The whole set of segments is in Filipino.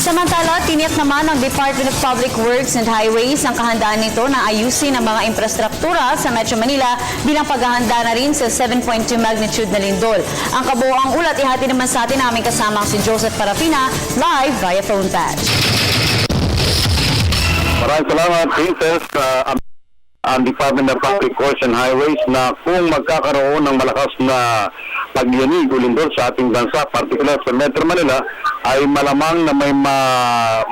Samantala, tiniyak naman ng Department of Public Works and Highways ang kahandaan nito na ayusin ang mga infrastruktura sa Metro Manila bilang paghahanda na rin sa 7.2 magnitude na lindol. Ang kabuoang ulat ihati naman sa atin aming kasamang si Joseph Parapina live via phone patch. Maraming salamat, Princess. Ang Department of Public Works and Highways na kung magkakaroon ng malakas na pagyanig o lindol sa ating bansa, particular sa Metro Manila, ay malamang na may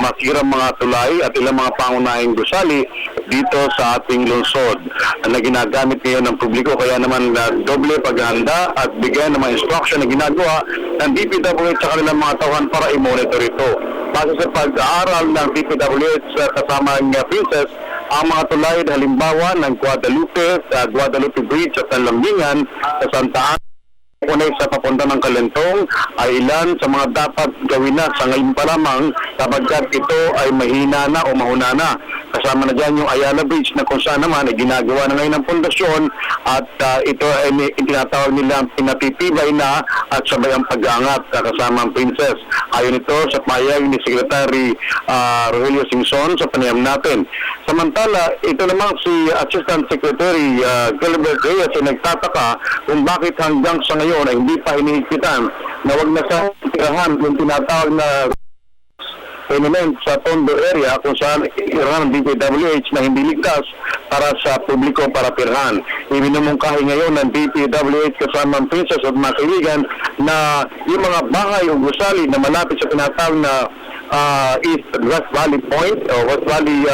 masirang mga tulay at ilang mga pangunahing gusali dito sa ating lungsod na ginagamit ngayon ng publiko. Kaya naman doble paghahanda at bigyan ng mga instruction na ginagawa ng DPWH sa kanilang mga tauhan para i-monitor ito. Base sa pag-aaral ng DPWH kasama ng Princess, ang mga tulay halimbawa ng Guadalupe Bridge at ang Lambingan sa Santa Ana sa papunta ng Kalentong ay ilan sa mga dapat gawin na sa ngayon pa lamang sapagkat ito ay mahina na o mahuna na. Kasama na dyan yung Ayala Bridge na kung saan naman ay ginagawa na ngayon ng pundasyon at ito ay tinatawag nila pinatitibay na at sabay ang pag-aangat kasama ang Princess. Ayon ito sa payag ni Secretary Rogelio Singson sa panayam natin. Samantala, ito namang si Assistant Secretary Gilbert Reyes ay nagtataka kung bakit hanggang sa ngayon ay hindi pa hinihigpitan na wag na sa tirahan yung tinatawag na element sa Tondo area kung saan tirahan ng DPWH na hindi ligtas para sa publiko para tirahan. Ibinumungkahi ngayon ng DPWH kasama ang Princess at mga kaibigan na yung mga bahay o gusali na malapit sa tinatawag na East West Valley Point o West Valley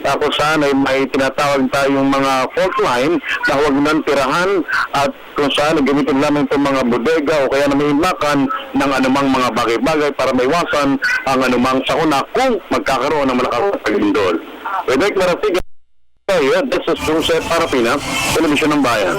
kung saan ay may tinatawag tayong mga fault line na huwag nang tirahan at kung saan gamitin lamang itong mga bodega o kaya na may imakan ng anumang mga bagay-bagay para maiwasan ang anumang sakuna kung magkakaroon ng malakas na paglindol. This is Joseph Parapina, Television ng Bayan.